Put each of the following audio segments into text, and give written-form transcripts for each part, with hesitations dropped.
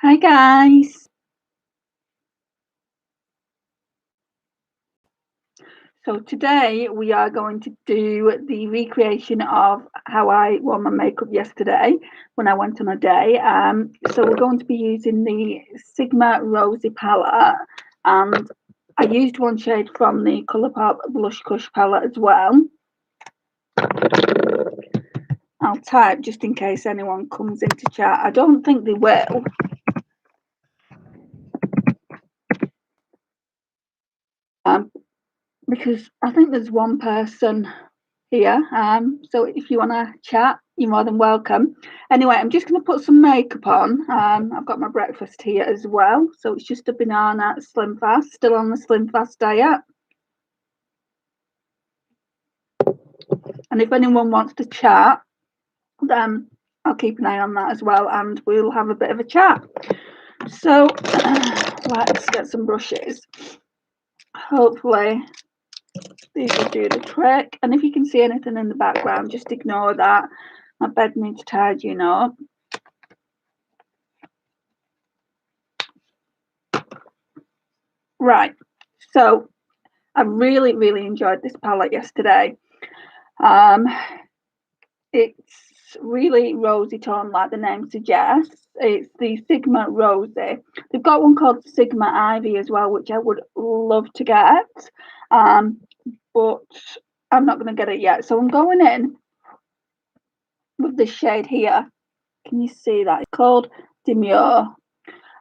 Hi guys. So today we are going to do the recreation of how I wore my makeup yesterday when I went on a day. So we're going to be using the Sigma Rosy palette, and I used one shade from the Colourpop Blush Kush palette as well. I'll type just in case anyone comes into chat. I don't think they will. Because I think there's one person here. So if you want to chat, you're more than welcome. Anyway, I'm just going to put some makeup on. I've got my breakfast here as well. So it's just a banana Slim Fast, still on the Slim Fast diet. And if anyone wants to chat, then I'll keep an eye on that as well, and we'll have a bit of a chat. So let's get some brushes. Hopefully these will do the trick. And if you can see anything in the background, just ignore that. My bed needs tidying up. Right, so I really enjoyed this palette yesterday. It's really rosy tone, like the name suggests. It's the Sigma Rosy. They've got one called Sigma Ivy as well, which I would love to get, but I'm not going to get it yet. So I'm going in with this shade here. Can you see that? It's called Demure.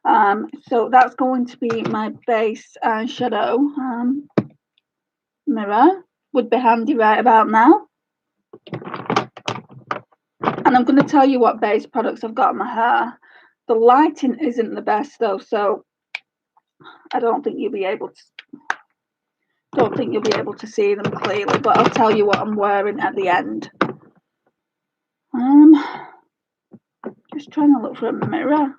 So that's going to be my base eyeshadow. Mirror would be handy right about now. And I'm going to tell you what base products I've got in my hair. The lighting isn't the best though, so I don't think you'll be able to see them clearly, but I'll tell you what I'm wearing at the end. Just trying to look for a mirror.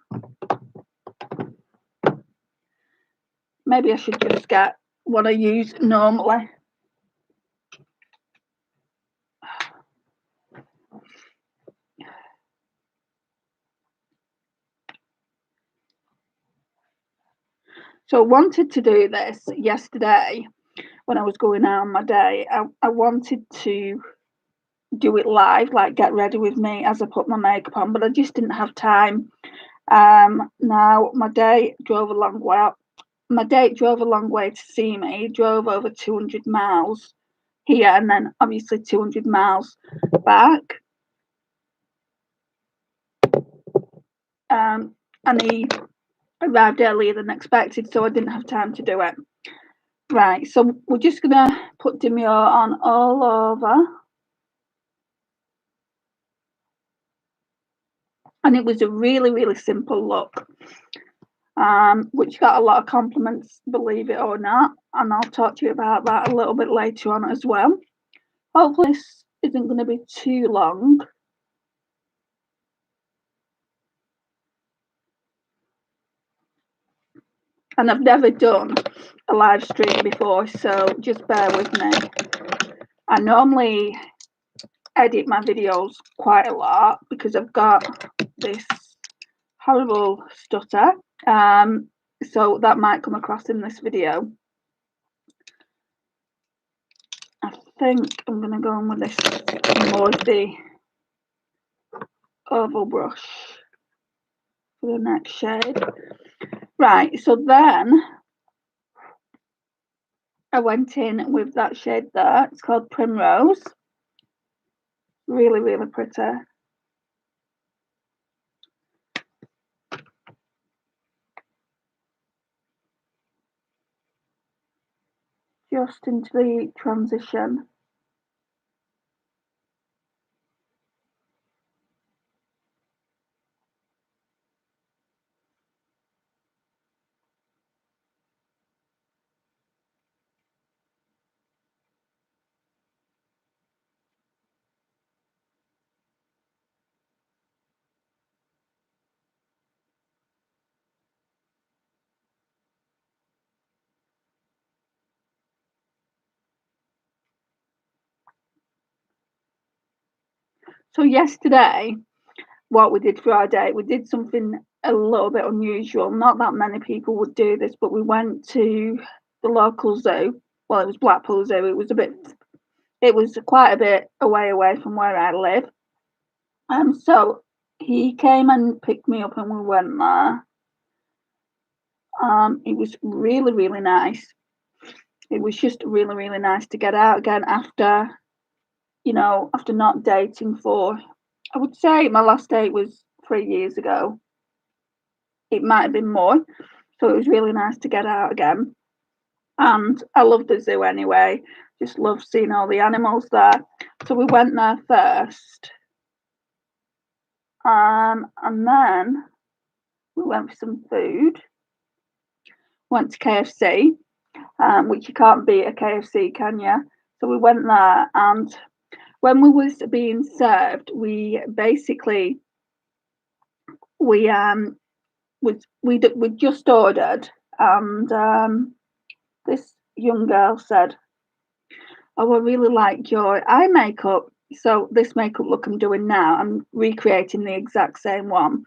Maybe I should just get what I use normally. So I wanted to do this yesterday when I was going out on my day. I wanted to do it live, like get ready with me as I put my makeup on, but I just didn't have time. Now my date drove a long way. My date drove a long way to see me. He drove over 200 miles here, and then obviously 200 miles back. And he arrived earlier than expected, so I didn't have time to do it. Right, so we're just gonna put Demure on all over. And it was a really simple look, which got a lot of compliments, believe it or not. And I'll talk to you about that a little bit later on as well. Hopefully this isn't going to be too long. And I've never done a live stream before, so just bear with me. I normally edit my videos quite a lot because I've got this horrible stutter, so that might come across in this video. I think I'm going to go on with this Morphe oval brush for the next shade. Right, so then I went in with that shade there. It's called Primrose. Really pretty. Just into the transition. So yesterday, what we did for our day, we did something a little bit unusual. Not that many people would do this, but we went to the local zoo. Well, it was Blackpool Zoo. It was quite a bit away from where I live. So he came and picked me up and we went there. It was really, really nice. It was just really, really nice to get out again after, after not dating for, I would say my last date was 3 years ago. It might have been more. So it was really nice to get out again. And I love the zoo anyway. Just love seeing all the animals there. So we went there first. And then we went for some food. Went to KFC, which you can't beat a KFC, can you? So we went there, and when we was being served, we basically we just ordered, and this young girl said, "Oh, I really like your eye makeup." So this makeup look I'm doing now, I'm recreating the exact same one.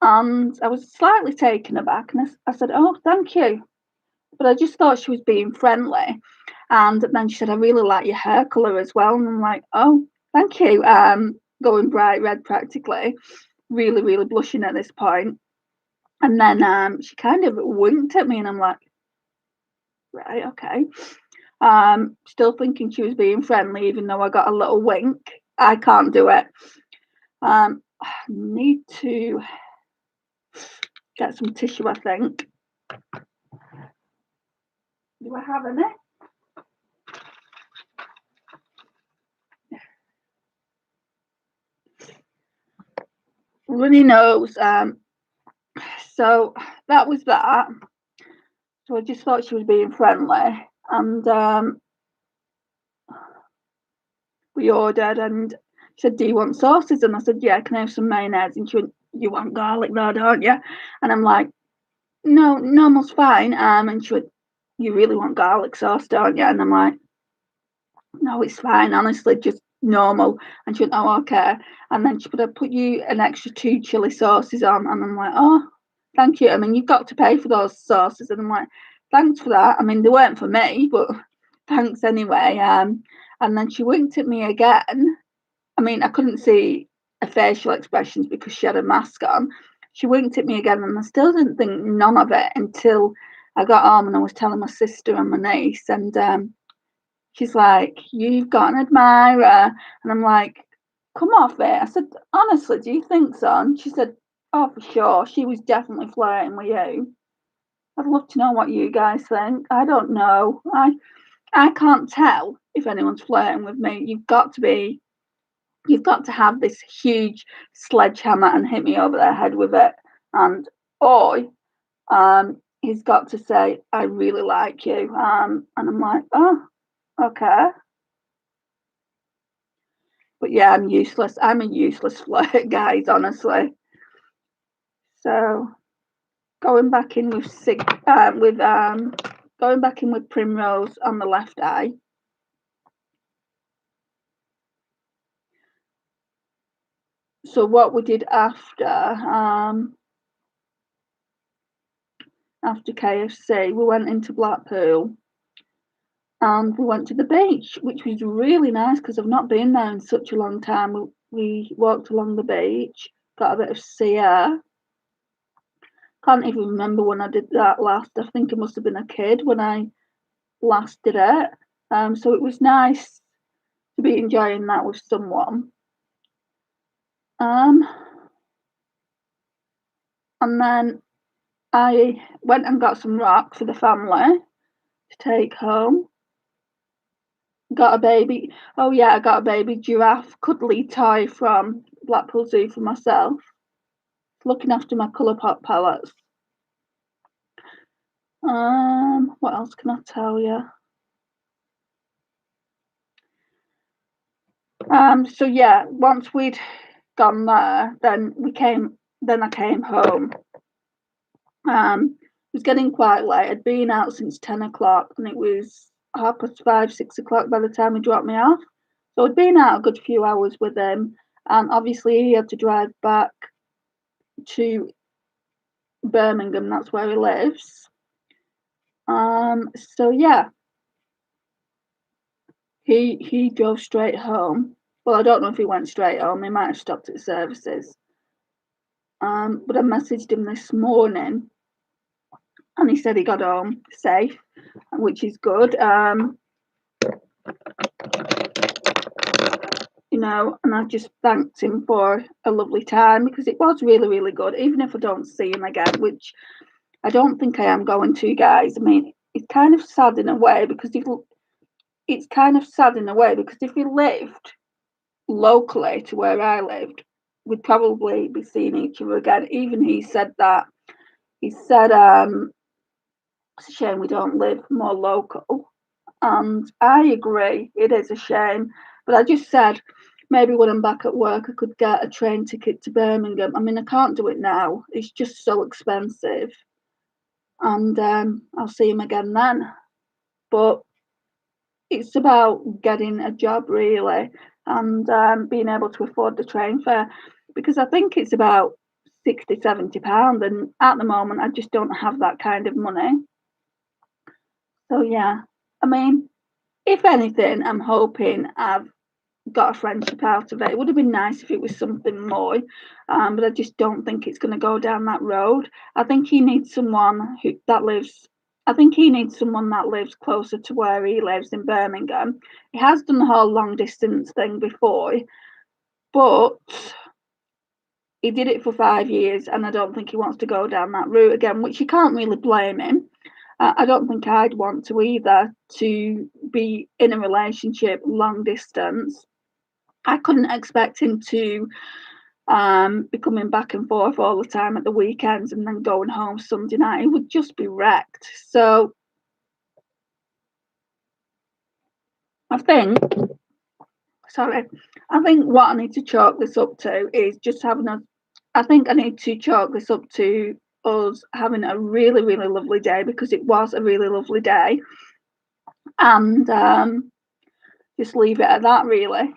And I was slightly taken aback, and I said, "Oh, thank you," but I just thought she was being friendly. And then she said, "I really like your hair color as well," and I'm like, "Oh, thank you." Going bright red practically, really, really blushing at this point. And then she kind of winked at me, and I'm like, right, okay. Still thinking she was being friendly, even though I got a little wink. I can't do it. I need to get some tissue, I think. Do I have any? Runny nose. So that was that. So I just thought she was being friendly, and we ordered, and she said, "Do you want sauces?" And I said, "Yeah, can I have some mayonnaise?" And she went, "You want garlic though, don't you?" And I'm like, "No, normal's fine." And she went, "You really want garlic sauce, don't you?" And I'm like, "No, it's fine, honestly, just normal." And she went, "Oh, okay." And then she put, "I put you an extra 2 chili sauces on." And I'm like, "Oh, thank you. I mean, you've got to pay for those sauces." And I'm like, "Thanks for that. I mean, they weren't for me, but thanks anyway." And then she winked at me again. I mean, I couldn't see her facial expressions because she had a mask on. She winked at me again, and I still didn't think none of it until I got home and I was telling my sister and my niece, and she's like, "You've got an admirer." And I'm like, "Come off it." I said, "Honestly, do you think so?" And she said, "Oh, for sure. She was definitely flirting with you." I'd love to know what you guys think. I don't know. I can't tell if anyone's flirting with me. You've got to have this huge sledgehammer and hit me over the head with it. And he's got to say, "I really like you." And I'm like, "Oh, okay." But yeah, I'm useless. I'm a useless flirt, guys, honestly. So going back in with going back in with Primrose on the left eye. So what we did after KFC, we went into Blackpool and we went to the beach, which was really nice because I've not been there in such a long time. We walked along the beach, got a bit of sea air. Can't even remember when I did that last. I think I must have been a kid when I last did it. So it was nice to be enjoying that with someone. Um, and then I went and got some rock for the family to take home. Got a baby. Oh yeah, I got a baby giraffe cuddly toy from Blackpool Zoo for myself. Looking after my Colourpop palettes. What else can I tell you? So yeah, once we'd gone there, then I came home. It was getting quite late. I'd been out since 10 o'clock, and it was 5:30, 6 o'clock by the time he dropped me off. So I'd been out a good few hours with him, and obviously he had to drive back to Birmingham. That's where he lives. So yeah, he drove straight home. Well, I don't know if he went straight home. He might have stopped at services. But I messaged him this morning, and he said he got home safe, which is good. You know, and I just thanked him for a lovely time because it was really, really good. Even if I don't see him again, which I don't think I am going to, guys. I mean, it's kind of sad in a way because if he lived locally to where I lived, we'd probably be seeing each other again. Even he said that. He said, it's a shame we don't live more local. And I agree, it is a shame. But I just said, maybe when I'm back at work, I could get a train ticket to Birmingham. I mean, I can't do it now, it's just so expensive. And I'll see him again then. But it's about getting a job, really, and being able to afford the train fare because I think it's about 60, £70. And at the moment, I just don't have that kind of money. So, yeah, I mean, if anything, I'm hoping I've got a friendship out of it. It would have been nice if it was something more, but I just don't think it's going to go down that road. I think he needs someone that lives. I think he needs someone that lives closer to where he lives in Birmingham. He has done the whole long distance thing before, but he did it for 5 years, and I don't think he wants to go down that route again, which you can't really blame him. I don't think I'd want to either, to be in a relationship long distance. I couldn't expect him to be coming back and forth all the time at the weekends and then going home Sunday night. He would just be wrecked. So I think, I think what I need to chalk this up to is just having a, I think I need to chalk this up to us having a really, really lovely day because it was a really lovely day. And just leave it at that, really.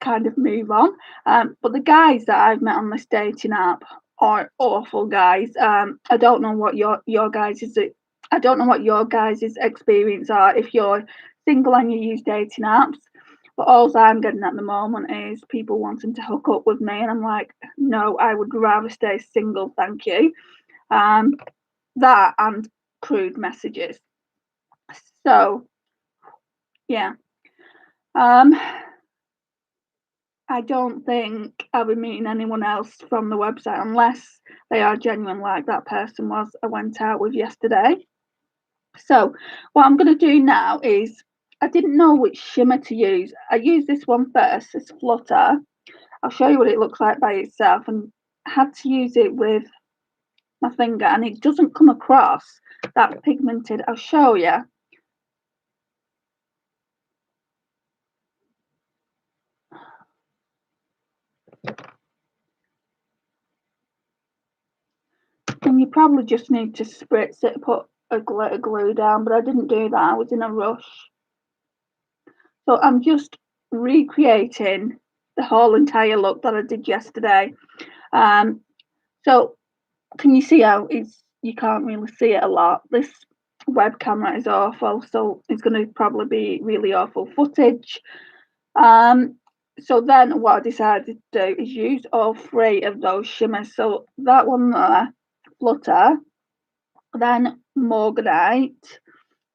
Kind of move on. But the guys that I've met on this dating app are awful guys. I don't know what your guys is. I don't know what your guys' experience are if you're single and you use dating apps. But all I'm getting at the moment is people wanting to hook up with me, and I'm like, no, I would rather stay single, thank you. That and crude messages. So yeah. I don't think I'll be meeting anyone else from the website unless they are genuine, like that person was I went out with yesterday. So, what I'm going to do now is I didn't know which shimmer to use. I used this one first, this Flutter. I'll show you what it looks like by itself, and I had to use it with my finger, and it doesn't come across that pigmented. I'll show you. And you probably just need to spritz it, put a glitter glue down, but I didn't do that. I was in a rush. So I'm just recreating the whole entire look that I did yesterday. So can you see how you can't really see it a lot? This web camera is awful, so it's going to probably be really awful footage. So then what I decided to do is use all three of those shimmers. So that one there, Flutter, then Morganite,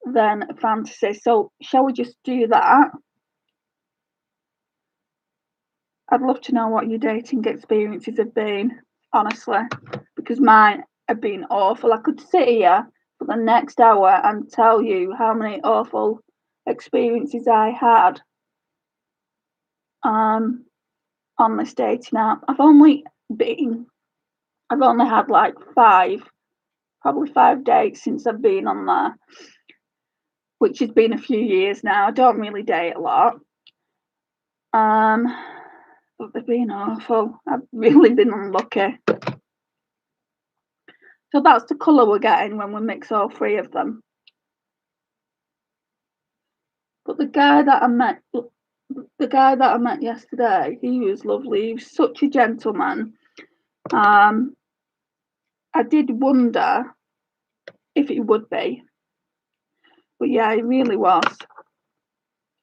then Fantasy. So shall we just do that? I'd love to know what your dating experiences have been, honestly, because mine have been awful. I could sit here for the next hour and tell you how many awful experiences I had on this dating app. I've only had like probably 5 dates since I've been on there, which has been a few years now. I don't really date a lot. But they've been awful. I've really been unlucky. So that's the colour we're getting when we mix all three of them. But the guy that I met yesterday, he was lovely. He was such a gentleman. I did wonder if it would be, but yeah, it really was.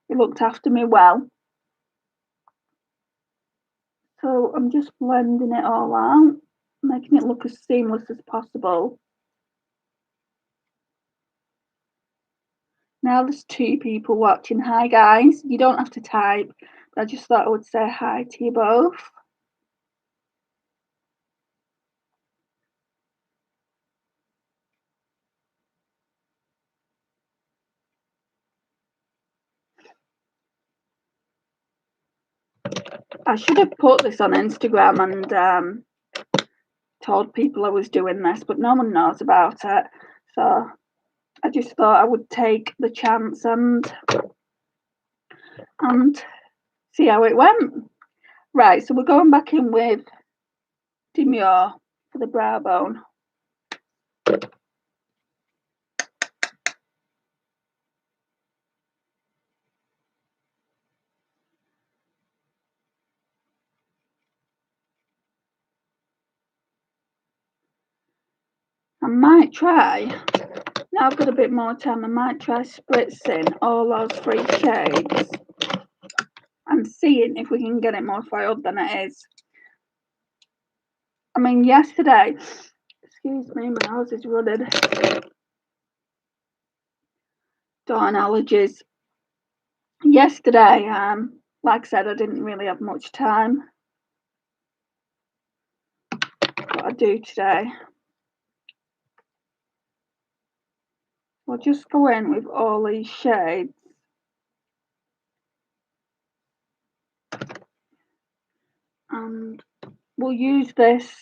It looked after me well. So I'm just blending it all out, making it look as seamless as possible. Now there's 2 people watching. Hi guys, you don't have to type. I just thought I would say hi to you both. I should have put this on Instagram and told people I was doing this, but no one knows about it. So I just thought I would take the chance and see how it went. Right, so we're going back in with Demure for the brow bone. I might try, now I've got a bit more time, I might try spritzing all those 3 shades and seeing if we can get it more foiled than it is. I mean, yesterday, excuse me, my nose is running. Darn allergies. Yesterday, like I said, I didn't really have much time. What I do today. We'll just go in with all these shades. And we'll use this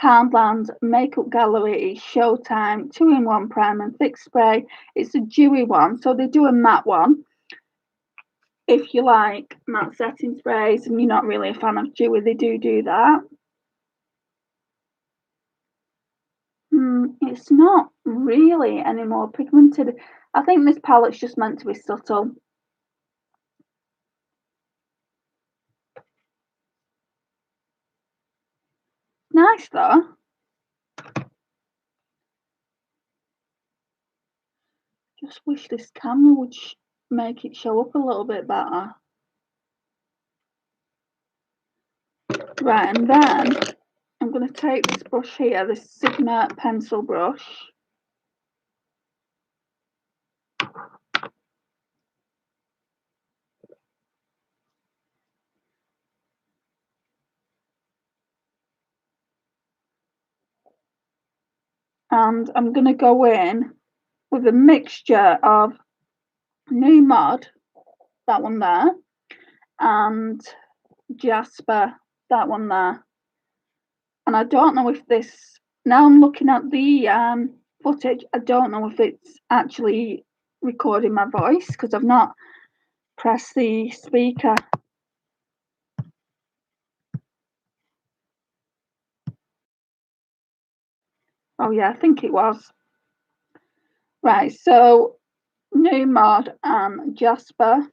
Poundland Makeup Gallery Showtime 2-in-1 Prime and Fix Spray. It's a dewy one, so they do a matte one. If you like matte setting sprays and you're not really a fan of dewy, they do that. It's not really any more pigmented. I think this palette's just meant to be subtle. Nice though. Just wish this camera would make it show up a little bit better. Right, and then I'm going to take this brush here, this Sigma pencil brush. And I'm going to go in with a mixture of New Mod, that one there, and Jasper, that one there. And I don't know if this, now I'm looking at the footage, I don't know if it's actually recording my voice because I've not pressed the speaker. Oh yeah, I think it was. Right, so New Mod and Jasper,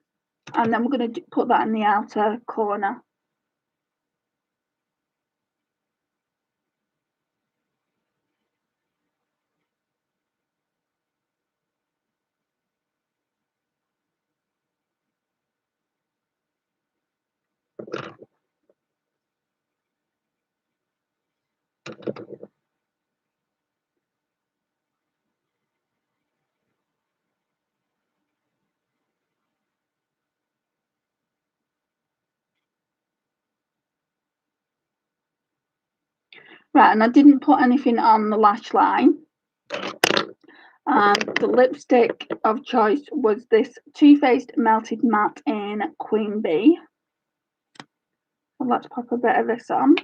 and then we're going to put that in the outer corner. Right, and I didn't put anything on the lash line. The lipstick of choice was this Too Faced Melted Matte in Queen Bee. So let's pop a bit of this on.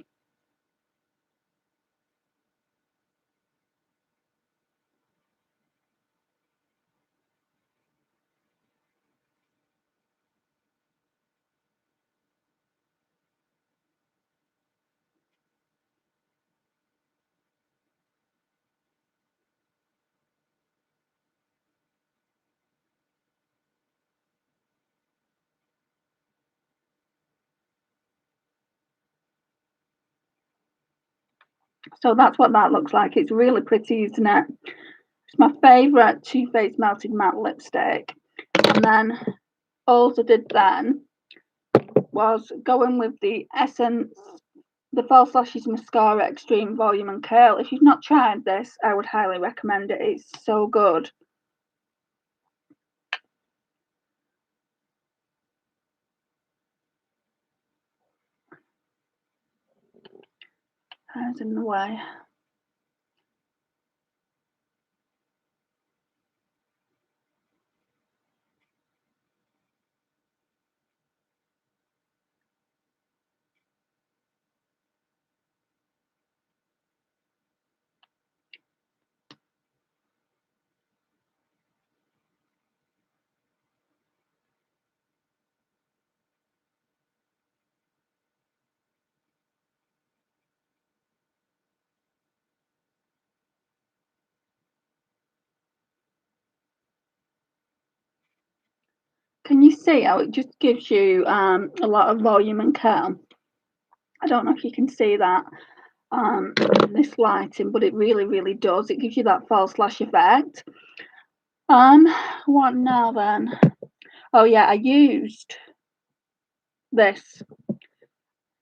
So that's what that looks like. It's really pretty, isn't it? It's my favourite Too Faced Melted Matte lipstick. And then also did then was going with the Essence, the False Lashes Mascara Extreme Volume and Curl. If you've not tried this, I would highly recommend it. It's so good. Hair's in the way. Can you see how it just gives you a lot of volume and curl? I don't know if you can see that in this lighting, but it really, really does. It gives you that false lash effect. What now then? Oh yeah, I used this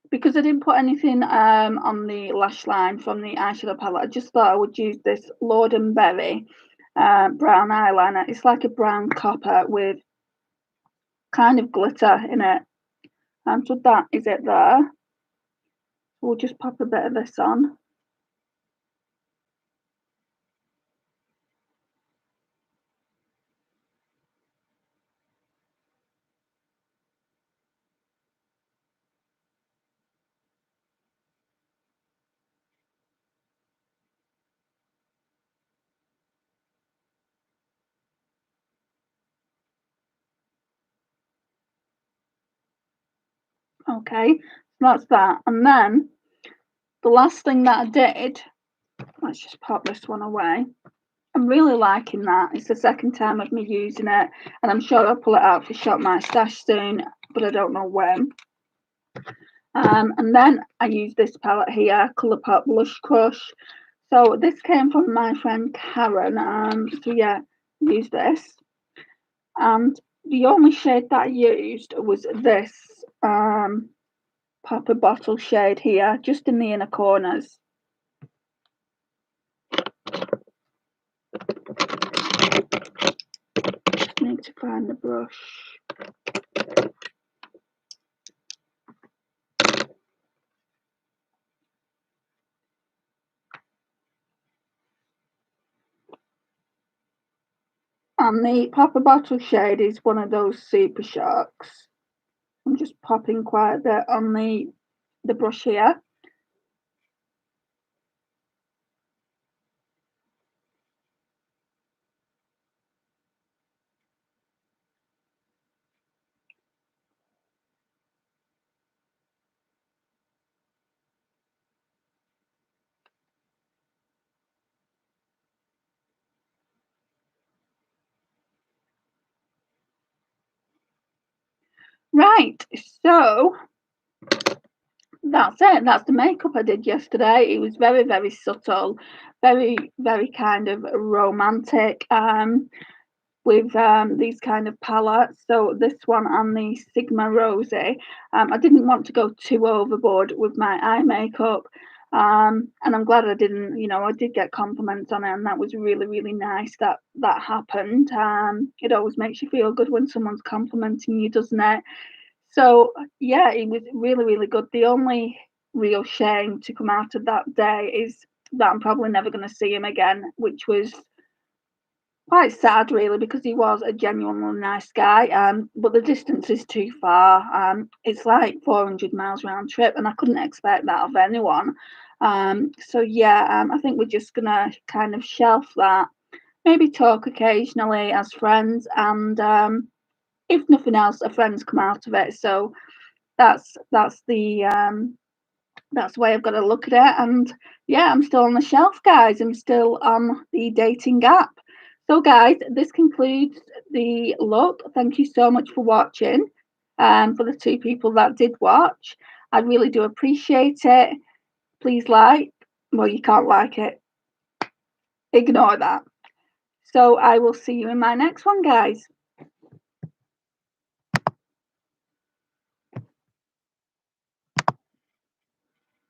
because I didn't put anything on the lash line from the eyeshadow palette. I just thought I would use this Lord and Berry brown eyeliner. It's like a brown copper with kind of glitter in it. And so that is it there. We'll just pop a bit of this on. Okay, so that's that. And then the last thing that I did, let's just pop this one away. I'm really liking that. It's the second time of me using it, and I'm sure I'll pull it out for Shop My Stash soon, but I don't know when. And then I use this palette here, Colourpop Blush Crush. So this came from my friend Karen. So yeah, use this. And the only shade that I used was this Pop a Bottle shade here, just in the inner corners. Just need to find the brush. And the Pop a Bottle shade is one of those super shocks. I'm just popping quite a bit on the brush here. Right, so that's it. That's the makeup I did yesterday. It was very, very subtle, very, very kind of romantic. With these kind of palettes. So this one and the Sigma Rosy. I didn't want to go too overboard with my eye makeup. And I'm glad I didn't, I did get compliments on it, and that was really, really nice that happened. It always makes you feel good when someone's complimenting you, doesn't it? So yeah, it was really, really good. The only real shame to come out of that day is that I'm probably never going to see him again, which was quite sad, really, because he was a genuinely nice guy. But the distance is too far. It's like 400 miles round trip, and I couldn't expect that of anyone. So yeah, I think we're just gonna kind of shelf that. Maybe talk occasionally as friends, and if nothing else, a friend's come out of it. So that's the way I've got to look at it. And yeah, I'm still on the shelf, guys. I'm still on the dating app. So, guys, this concludes the look. Thank you so much for watching. For the two people that did watch, I really do appreciate it. Please like, Well, you can't like it. Ignore that. So I will see you in my next one, guys.